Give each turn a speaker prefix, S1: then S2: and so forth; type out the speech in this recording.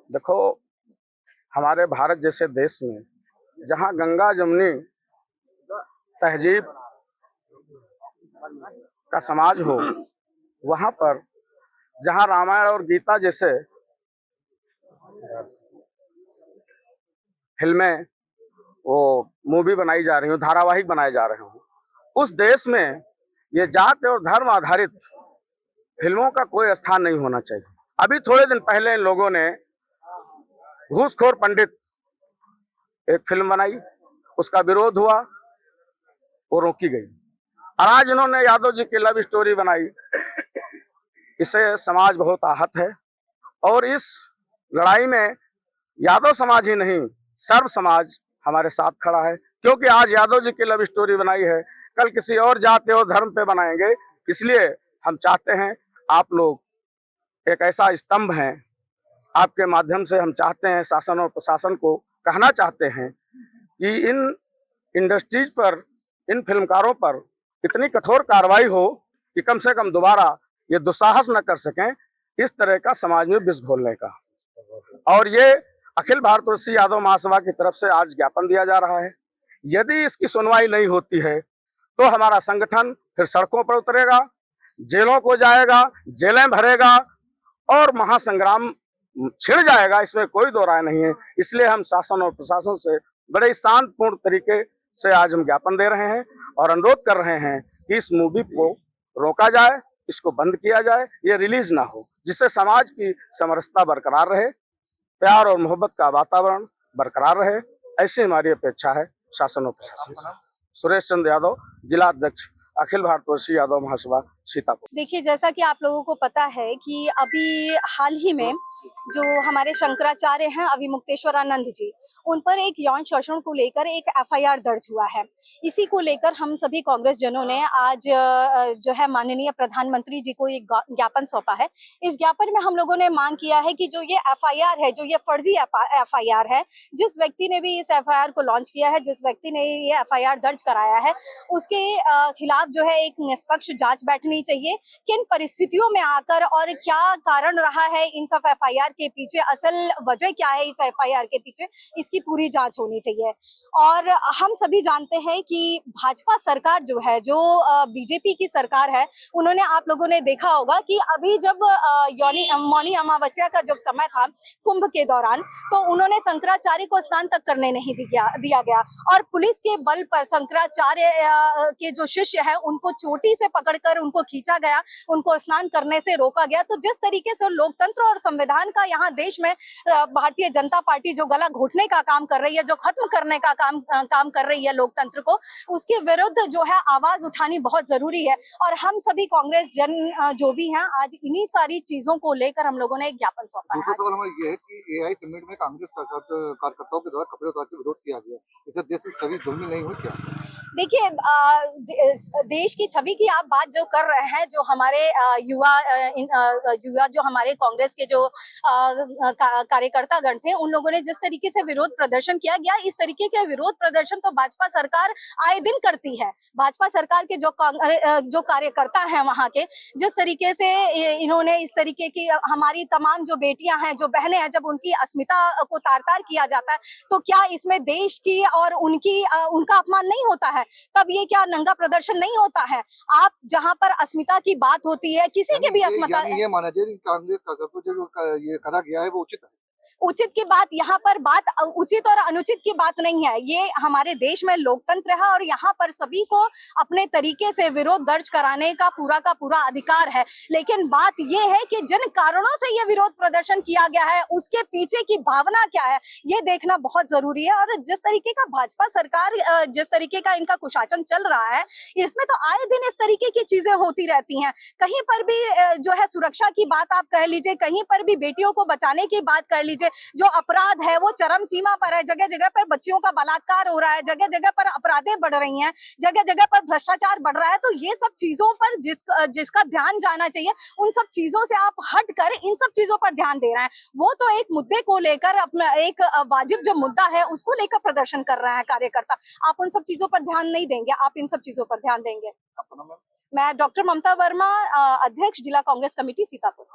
S1: देखो, हमारे भारत जैसे देश में जहाँ गंगा जमुनी तहजीब का समाज हो, वहाँ पर जहाँ रामायण और गीता जैसे फिल्में वो मूवी बनाई जा रही हो, धारावाहिक बनाए जा रहे हो, उस देश में ये जाति और धर्म आधारित फिल्मों का कोई स्थान नहीं होना चाहिए। अभी थोड़े दिन पहले इन लोगों ने घूसखोर पंडित एक फिल्म बनाई, उसका विरोध हुआ, वो रोकी गई। और आज इन्होंने यादव जी की लव स्टोरी बनाई, इससे समाज बहुत आहत है। और इस लड़ाई में यादव समाज ही नहीं, सर्व समाज हमारे साथ खड़ा है, क्योंकि आज यादव जी की लव स्टोरी बनाई है, कल किसी और जाति और धर्म पे बनाएंगे। इसलिए हम चाहते हैं आप लोग एक ऐसा स्तंभ हैं, आपके माध्यम से हम चाहते हैं, शासन और प्रशासन को कहना चाहते हैं कि इन इंडस्ट्रीज पर, इन फिल्मकारों पर इतनी कठोर कार्रवाई हो कि कम से कम दोबारा ये दुस्साहस न कर सकें इस तरह का समाज में विष घोलने का। और ये अखिल भारतीय यादव महासभा की तरफ से आज ज्ञापन दिया जा रहा है। यदि इसकी सुनवाई नहीं होती है तो हमारा संगठन फिर सड़कों पर उतरेगा, जेलों को जाएगा, जेलें भरेगा और महासंग्राम छिड़ जाएगा, इसमें कोई दो राय नहीं है। इसलिए हम शासन और प्रशासन से बड़े शांतपूर्ण तरीके से आज हम ज्ञापन दे रहे हैं और अनुरोध कर रहे हैं कि इस मूवी को रोका जाए, इसको बंद किया जाए, ये रिलीज ना हो, जिससे समाज की समरसता बरकरार रहे, प्यार और मोहब्बत का वातावरण बरकरार रहे। ऐसी हमारी अपेक्षा है शासन और प्रशासन से। सुरेश चंद्र यादव, जिला अध्यक्ष, अखिल भारतीय यादव महासभा, सीतापुर।
S2: देखिए, जैसा कि आप लोगों को पता है कि अभी हाल ही में जो हमारे शंकराचार्य हैं अभिमुक्तेश्वरानंद जी, उन पर एक यौन शोषण को लेकर एक एफआईआर दर्ज हुआ है। इसी को लेकर हम सभी कांग्रेस जनों ने आज जो है माननीय प्रधानमंत्री जी को एक ज्ञापन सौंपा है। इस ज्ञापन में हम लोगों ने मांग किया है कि जो ये एफआईआर है, जो ये फर्जी एफआईआर है, जिस व्यक्ति ने भी इस एफआईआर को लॉन्च किया है, जिस व्यक्ति ने ये एफआईआर दर्ज कराया है, उसके खिलाफ जो है एक निष्पक्ष जांच बैठनी चाहिए। किन परिस्थितियों में आकर और क्या कारण रहा है इन सब एफआईआर के पीछे, असल वजह क्या है इस एफआईआर के पीछे, इसकी पूरी जांच होनी चाहिए। और हम सभी जानते हैं कि भाजपा सरकार जो है, जो बीजेपी की सरकार है, उन्होंने, आप लोगों ने देखा होगा कि अभी जब मौनी अमावस्या का जब समय था कुंभ के दौरान, तो उन्होंने शंकराचार्य को स्नान तक करने नहीं दिया गया और पुलिस के बल पर शंकराचार्य के जो शिष्य है उनको चोटी से पकड़कर उनको खींचा गया, उनको स्नान करने से रोका गया। तो जिस तरीके से लोकतंत्र और संविधान का यहाँ देश में भारतीय जनता पार्टी जो गला घोटने का काम कर रही है, जो खत्म करने का काम कर रही है लोकतंत्र को, उसके विरुद्ध जो है आवाज उठानी बहुत जरूरी है। और हम सभी कांग्रेस जन जो भी हैं, आज इन्हीं सारी चीजों को लेकर हम लोगों ने एक ज्ञापन सौंपा है।
S3: दूसरा सवाल हमारा ये है कि एआई समिट में कांग्रेस कार्यकर्ताओं के द्वारा कपड़े उतार के विरोध किया गया, इससे देश की छवि धूमिल नहीं हुई क्या?
S2: देखिए, देश की छवि की आप बात जो कर रहे हैं, जो हमारे युवा जो हमारे कांग्रेस के जो कार्यकर्ता गण थे, उन लोगों ने जिस तरीके से विरोध प्रदर्शन किया गया, इस तरीके के विरोध प्रदर्शन तो भाजपा सरकार आए दिन करती है। भाजपा सरकार के जो कार्यकर्ता हैं वहां के, जिस तरीके से इन्होंने इस तरीके की हमारी तमाम जो बेटियां हैं, जो बहनें हैं, जब उनकी अस्मिता को तार-तार किया जाता है, तो क्या इसमें देश की और उनका अपमान नहीं होता है? तब ये क्या नंगा प्रदर्शन नहीं होता है? आप जहां पर अस्मिता की बात होती है, किसी के भी अस्मिता,
S3: ये माना जाए कांग्रेस कार्यकर्ताओं जो ये करा गया है वो उचित है।
S2: उचित की बात, यहाँ पर बात उचित और अनुचित की बात नहीं है। ये हमारे देश में लोकतंत्र है और यहाँ पर सभी को अपने तरीके से विरोध दर्ज कराने का पूरा अधिकार है। लेकिन बात ये है कि जिन कारणों से ये विरोध प्रदर्शन किया गया है, उसके पीछे की भावना क्या है, ये देखना बहुत जरूरी है। और जिस तरीके का भाजपा सरकार, जिस तरीके का इनका कुशासन चल रहा है, इसमें तो आए दिन इस तरीके की चीजें होती रहती हैं। कहीं पर भी जो है सुरक्षा की बात आप कह लीजिए, कहीं पर भी बेटियों को बचाने की बात कर लीजिए, जो अपराध है वो चरम सीमा पर है। जगह जगह पर बच्चियों का बलात्कार हो रहा है, जगह जगह पर अपराधें बढ़ रही हैं, जगह जगह पर भ्रष्टाचार बढ़ रहा है। तो ये सब चीजों पर जिसका ध्यान जाना चाहिए, उन सब चीजों से आप हट कर इन सब चीजों पर ध्यान दे रहे हैं। वो तो एक मुद्दे को लेकर, अपना एक वाजिब जो मुद्दा है उसको लेकर प्रदर्शन कर रहे हैं कार्यकर्ता। आप उन सब चीजों पर ध्यान नहीं देंगे, आप इन सब चीजों पर ध्यान देंगे। मैं डॉक्टर ममता वर्मा, अध्यक्ष जिला कांग्रेस कमेटी सीतापुर।